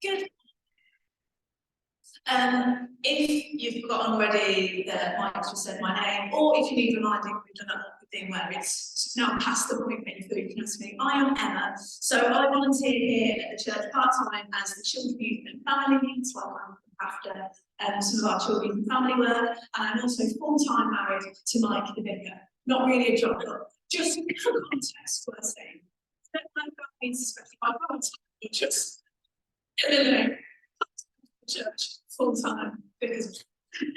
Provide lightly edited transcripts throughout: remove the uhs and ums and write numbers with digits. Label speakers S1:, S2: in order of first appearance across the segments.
S1: Good. If you've forgotten already that Mike just said my name, or if you need reminding, we've done that awkward thing where it's now past the point where you feel you can ask me. I am Emma, so I volunteer here at the church part-time as the Children, Youth and Family Lead, so I'm after some of our children and family work, and I'm also full-time married to Mike the vicar. Not really a job, but just in context worth saying. Don't know if that means especially my part-time, just eliminate church full-time because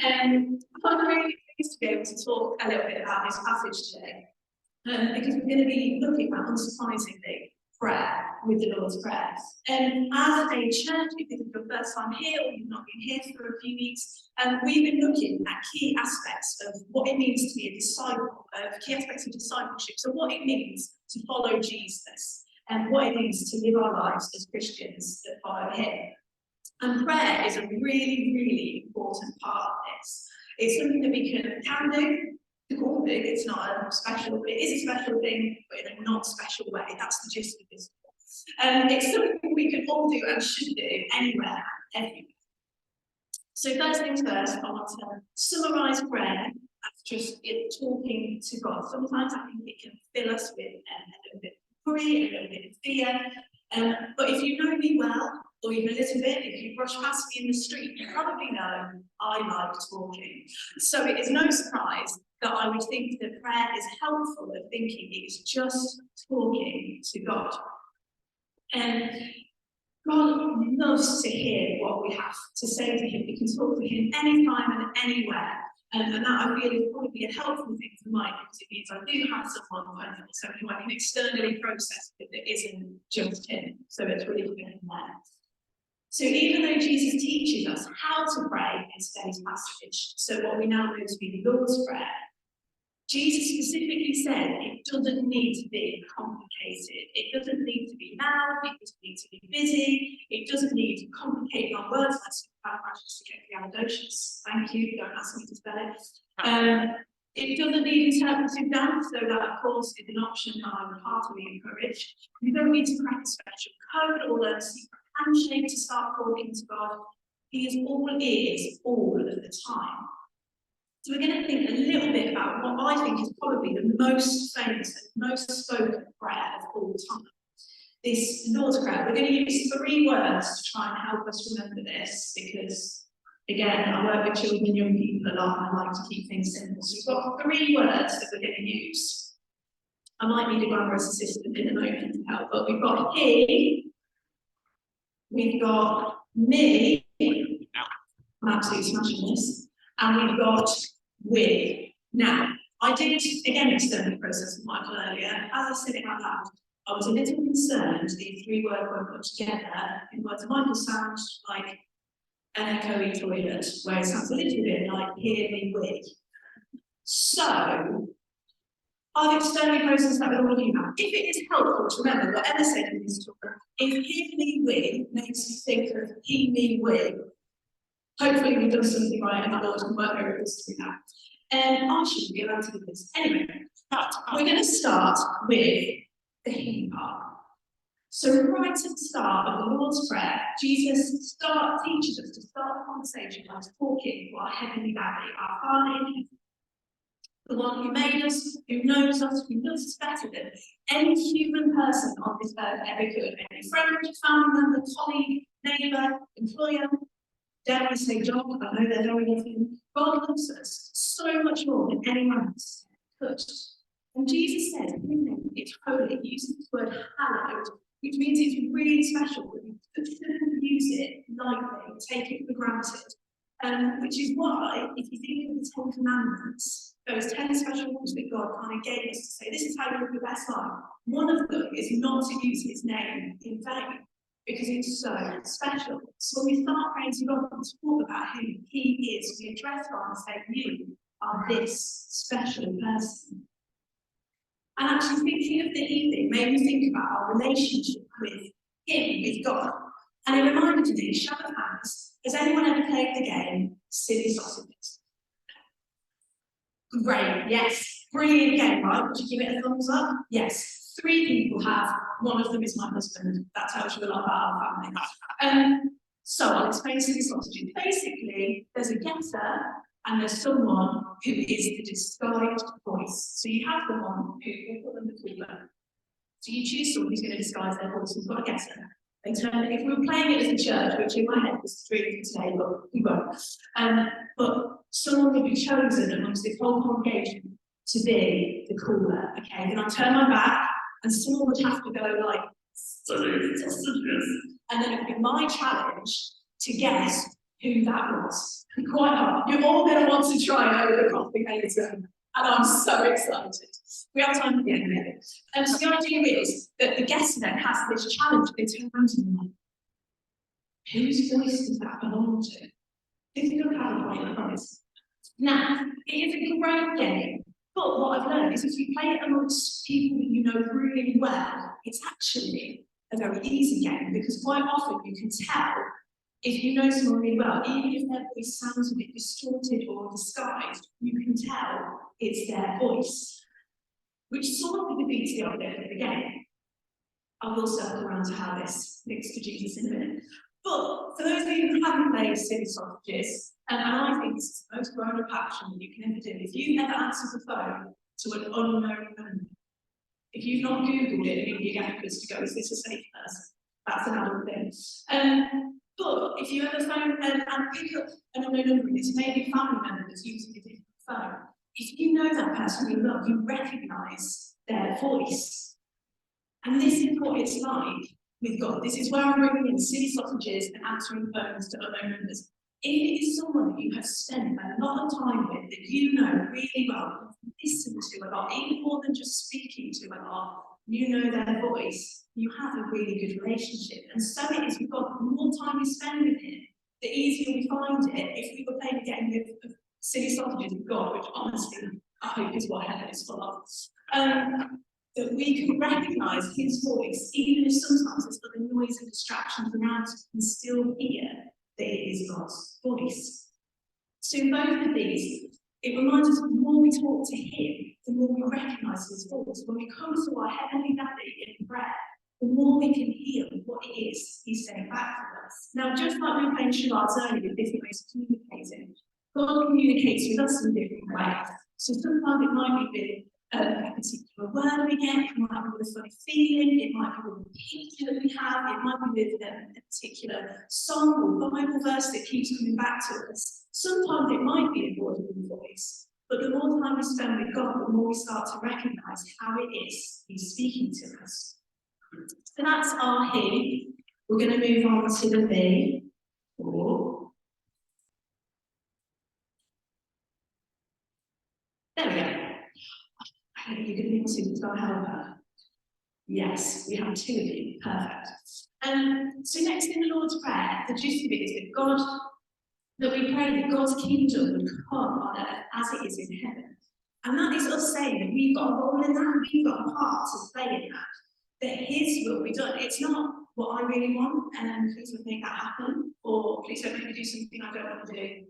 S1: I'm really pleased to be able to talk a little bit about this passage today because we're going to be looking at, unsurprisingly, prayer with the Lord's Prayer. As a church, if this is your first time here or you've not been here for a few weeks, we've been looking at key aspects of what it means to be a disciple, key aspects of discipleship, so what it means to follow Jesus and what it means to live our lives as Christians that follow him. And prayer is a really, really important part of this. It's something that we can do. It's not a special, it is a special thing, but in a not special way. That's the gist of this. It's something we can all do and should do anywhere and everywhere. So first things first, I want to summarise prayer as just it talking to God. Sometimes I think it can fill us with a little bit of worry, a little bit of fear. But if you know me well, or even a little bit, if you brush past me in the street, you probably know I like talking. So it is no surprise that I would think that prayer is helpful at thinking it is just talking to God. And God loves to hear what we have to say to him. We can talk to him anytime and anywhere. And that I feel is probably a helpful thing for Mike because it means I do have someone who I can externally process with that isn't just him. So it's really good in there. So even though Jesus teaches us how to pray in today's passage, so what we now know to be the Lord's Prayer, Jesus specifically said it doesn't need to be complicated. It doesn't need to be loud. It doesn't need to be busy. It doesn't need complicated long words like supercalifragilisticexpialidocious. Thank you. Don't ask me to spell it. It doesn't need interpretive dance, so that of course is an option that I would heartily encourage. You don't need to crack a special code or learn a secret handshake to start talking to God. He is all ears all of the time. So we're going to think a little bit about what I think is probably the most famous and most spoken prayer of all time. This Lord's Prayer. We're going to use 3 words to try and help us remember this because, again, I work with children and young people a lot and I like to keep things simple. So we've got 3 words that we're going to use. I might need a glamorous assistant in a moment to help, but we've got he, we've got me, I'm absolutely smashing this, and we've got with. Now, I did again externally process with Michael earlier. As I said it out loud, I was a little concerned the 3 words were put together in words of Michael sound like an echoey toilet, where it sounds a little bit like hear me with. So I've externally processed that with all of you now. If it is helpful to remember what Emma said in this talk, if hear me with makes you think of he me with, hopefully we've done something right and the Lord can work miracles through that. I shouldn't be allowed to do this. Anyway, but we're going to start with the he part. So right at the start of the Lord's Prayer, Jesus teaches us to start the conversation by talking to our heavenly Daddy, our Father in heaven, the one who made us, who knows us, who knows us better than any human person on this earth ever could. Any friend, family member, colleague, neighbour, employer, dare I say job, I know they're very different. God loves us so much more than anyone else could. And Jesus says, it's holy. He uses the word hallowed, which means it's really special, but we shouldn't use it lightly, take it for granted. Which is why, if you think of the 10 Commandments, those 10 special rules that God kind of gave us to say, this is how you live your best life. One of them is not to use his name in vain, because it's so special. So when we start praying to God and talk about who he is, we address God and say, you are this special person. And actually thinking of the evening made me think about our relationship with him, with God. And it reminded me, show of hands, has anyone ever played the game Silly Sausages? Great, yes. Brilliant game, right? Would you give it a thumbs up? Yes. 3 people have, one of them is my husband. That tells you a lot about our family. So I'll explain silly sausages. Basically, there's a getter and there's someone who is the disguised voice. So you have the one who will put them the cooler. So you choose someone who's going to disguise their voice. We've got a getter. They turn, if we were playing it as a church, which in my head was the dream for today, but we won't. But someone will be chosen amongst this whole congregation to be the cooler. Okay, then I turn my back, and someone would have to go like, and then it would be my challenge to guess who that was. Quite hard. You're all going to want to try over the coffee later, and I'm so excited. We have time at the end of it. So the idea is that the guest then has this challenge. They turn around to them like, whose voice does that belong to? This is a PowerPoint, I promise. Now, it is a great game, but what I've learned is if you play it amongst people that you know really well, it's actually a very easy game, because quite often you can tell if you know someone really well, even if their voice sounds a bit distorted or disguised, you can tell it's their voice, which sort of defeats the object of the game. I will circle around to how this links to Jesus in a minute. But for those of you who haven't played silly sausages, and I think this is the most grown-up action that you can ever do, if you ever answer the phone to an unknown number, if you've not Googled it and you get Perkins to go, is this a safe person? That's an adult thing. But if you ever phone and pick up an unknown number, and it's maybe a family member that's using a different phone, if you know that person you love, you recognise their voice. And this is what it's like with God. This is where I'm bringing in silly sausages and answering phones to unknown numbers. If it is someone that you have spent a lot of time with, that you know really well, listen to a lot, even more than just speaking to a lot, you know their voice, you have a really good relationship. And so it is with God. The more time you spend with Him, the easier we find it. If we were playing a game of silly sausages with God, which honestly I hope is what heaven is full of, that we can recognise His voice, even if sometimes there's other noise and distractions around us, we can still hear that it is God's voice. So in both of these, it reminds us the more we talk to Him, the more we recognise His voice. When we come to our Heavenly Daddy in prayer, the more we can hear what it is He's saying back to us. Now, just like we were playing charades earlier with different ways of communicating, God communicates with us in different ways. So sometimes it might be with a particular word we get, it might be with a funny feeling, it might be with a picture that we have, it might be with a particular song or Bible verse that keeps coming back to us. Sometimes it might be an audible voice, but the more time we spend with God, the more we start to recognise how it is He's speaking to us. So that's our He. We're going to move on to the V. There we go. You're going to be to help her. Yes, we have 2 of you. Perfect. So next in the Lord's Prayer, the gist of it is that we pray that God's kingdom would come on earth as it is in heaven. And that is us saying that we've got a role in that, and we've got a part to play in that His will be done. It's not what I really want, and please don't make that happen, or please don't make me do something I don't want to do.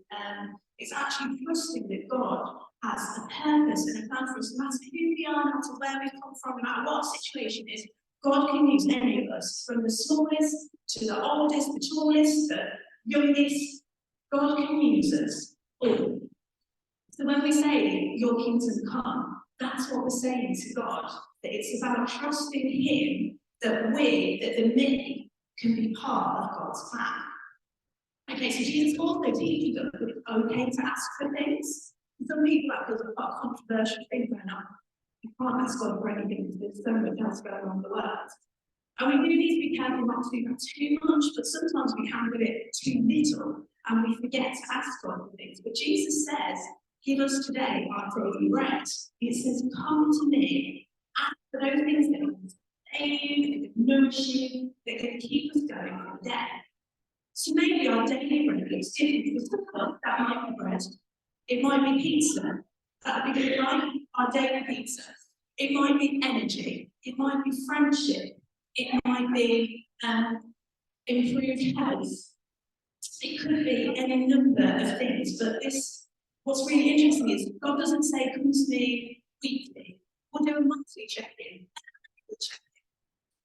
S1: It's actually trusting that God has a purpose and a plan for us, no matter who we are, no matter where we've come from, no matter what the situation is. God can use any of us, from the smallest to the oldest, the tallest, the youngest. God can use us all. So when we say, your kingdom come, that's what we're saying to God, that it's about trusting Him, that the me, can be part of God's plan. Okay, so Jesus also teaches us that it's okay to ask for things. Some people that feels quite a controversial thing going on. You can't ask God for anything because there's so much else going on in the world. And we do need to be careful not to do that too much, but sometimes we can do it too little and we forget to ask God for things. But Jesus says, give us today our daily bread. It says, come to me, ask for those things that are going to sustain you, that are going to nourish you, that are going to keep us going for the day. So maybe our daily bread looks different for some of us. That might be bread. It might be pizza. That would be good, right? Our daily pizza. It might be energy. It might be friendship. It might be improved health. It could be any number of things. But what's really interesting is God doesn't say, come to me weekly. We'll do a monthly check-in.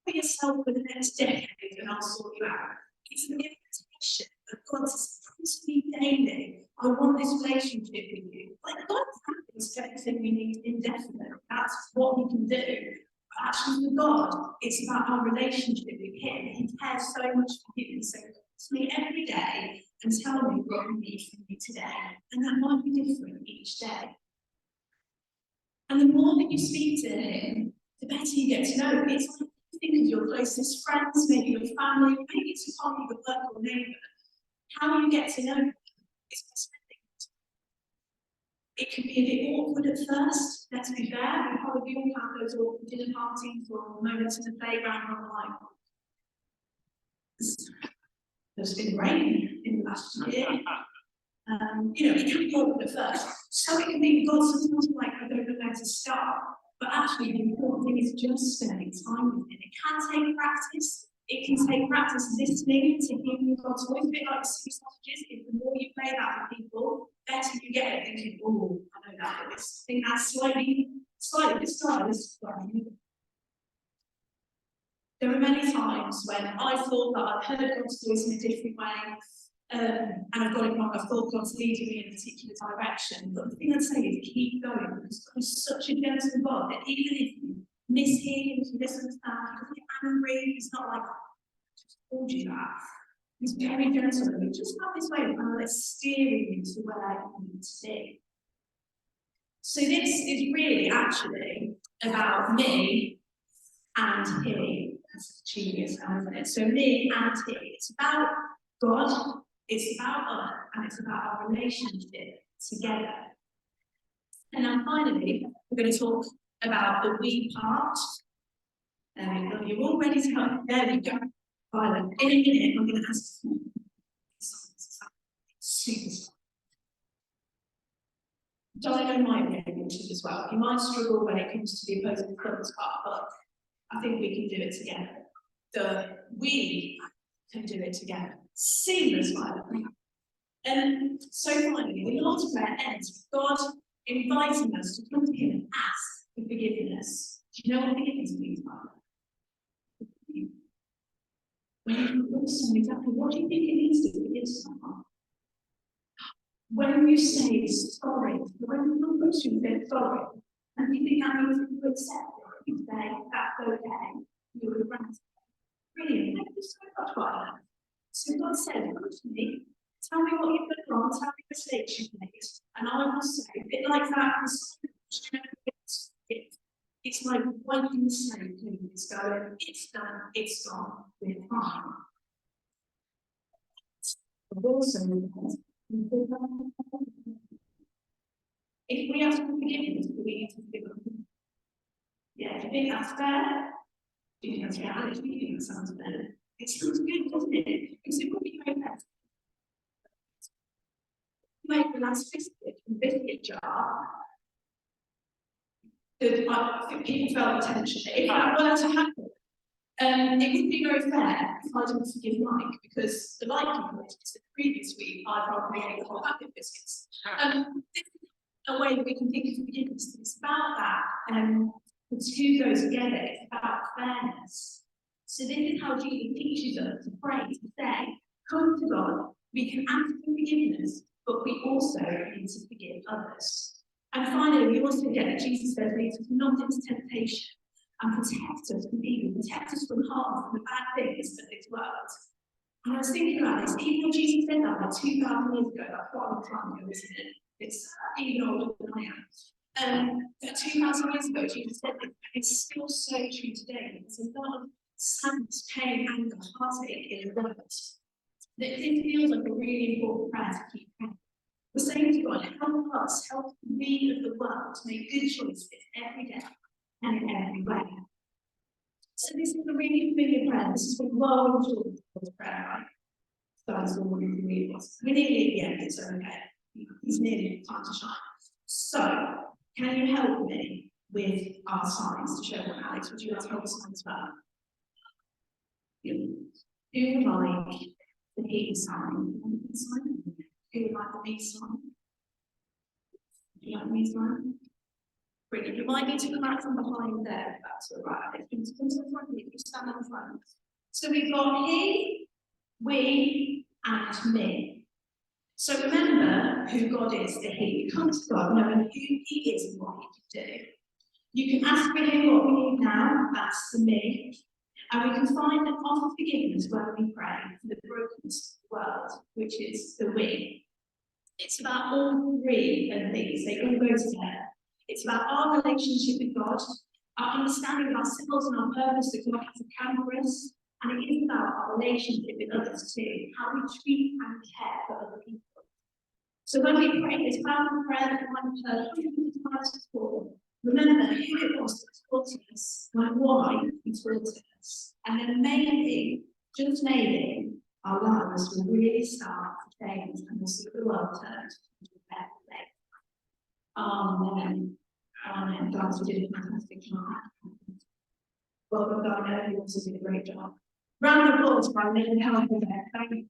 S1: For yourself for the next decade and I'll sort you out. It's an invitation of God to say to me daily, I want this relationship with you. Like God happens to everything we need indefinitely. That's what we can do. But actually for God, it's about our relationship with Him. He cares so much for you. So come to me every day and tell me what you need from me today. And that might be different each day. And the more that you speak to Him, the better you get to know Him. It's like you think of your closest friends, maybe your family, maybe it's a colleague, a work or neighbour. How you get to know them is by spending time. It can be a bit awkward at first, let's be fair. We probably all have those awkward dinner parties or moments in the playground or like, there's been rain in the last year. It can be awkward at first. So it can be God sometimes like, I don't know where to start. But actually, the important thing is just spending time with Him. It can take practice. It can take practice listening to hearing God's voice. A bit like the sweet sausages. The more you play that with people, better you get at thinking, oh, I know that voice. I think that's slightly this. There are many times when I thought that I'd heard God's voice in a different way. And I've got it wrong. I thought God's leading me in a particular direction. But the thing I'd say is keep going, because God is such a gentle God that even if you mishear, if you misunderstand, if you're angry, it's not like, I just told you that. He's very gentle, and we just have this way of kind of steering you to where you need to be. So this is really actually about me and He. That's genius, isn't it? So me and He. It's about God. It's about us, and it's about our relationship together. And then finally, we're going to talk about the we part. You're all ready to go. There we go. Violet. In a minute, I'm going to ask you super. Dino might be able to as well. You might struggle when it comes to the opposing colours part, but I think we can do it together. We can do it together. Seamless, Violet. And so finally, the Lord's Prayer ends with God inviting us to come to Him and ask for forgiveness. Do you know what forgiveness means, Violet? When you look at someone, exactly what do you think it means to forgive someone? When you say sorry, when you look at you say sorry, and you think that means that you accept it, you say that's okay, you regret it. Brilliant, thank you so much, Violet. So God said, come to me, tell me what you've done wrong, tell me the mistakes you've made, and I will say, a bit like that, it's like wiping the slate, it's going, it's done, it's gone, we're fine. But also, if we ask for forgiveness, we need to forgive them. Yeah, do you think that's fair? Do you think that's reality? Do you think that sounds fair? It sounds good, doesn't it? Because it would be very better. Make the last biscuit jar. I think people felt the tension. If that were to happen, it wouldn't be very fair if I didn't forgive Mike, because the likelihood is that the previous week I probably ate the whole packet of biscuits. This is a way that we can think of forgiveness. It's about that. The two go together. It's about fairness. So this is how Jesus teaches us to pray, to say, come to God. We can ask for forgiveness, but we also need to forgive others. And finally, we also get that Jesus says, lead us not into temptation and protect us from evil, protect us from harm, from the bad things of this world. And I was thinking about this, even though Jesus said that like 2,000 years ago, that's quite a long time ago, isn't it? It's even older than I am. 2,000 years ago, Jesus said that it's still so true today. There's a lot of sadness, pain, anger, heartache in the world. That it feels like a really important prayer to keep praying. We're saying to God, help us, help me of the world to make good choices every day and in every way. So this is a really familiar prayer. This is what well enjoyed God's prayer, right? So that's all we can read was. We're nearly at the end, it's okay. It's nearly time to shine. So, can you help me with our signs to show them? Alex, would you like to help us as well? Who would like the heat sign? Who would like the meat sign? Would you like the meat sign? Brilliant. You might need to come out from behind there, if that's all right. If you come to the front, you can stand on the front. So we've got he, we, and me. So remember who God is, the he. You come to God knowing who he is and what he can do. You can ask for him what we need now, that's the me. And we can find an offer forgiveness when we pray for the brokenness of the world, which is the we. It's about all three of these, they all go together. It's about our relationship with God, our understanding of ourselves and our purpose that God has planned for us, and it is about our relationship with others too, how we treat and care for other people. So when we pray this powerful prayer that I've heard hundreds of times before, remember who it was that taught us and why he taught us. And then maybe, just maybe, our lives will really start to change and we'll see the world turn into a better place. Amen. Amen. Guys, we did a fantastic job. Well done, everyone, did a great job. Round of applause for our little help there. Thank you.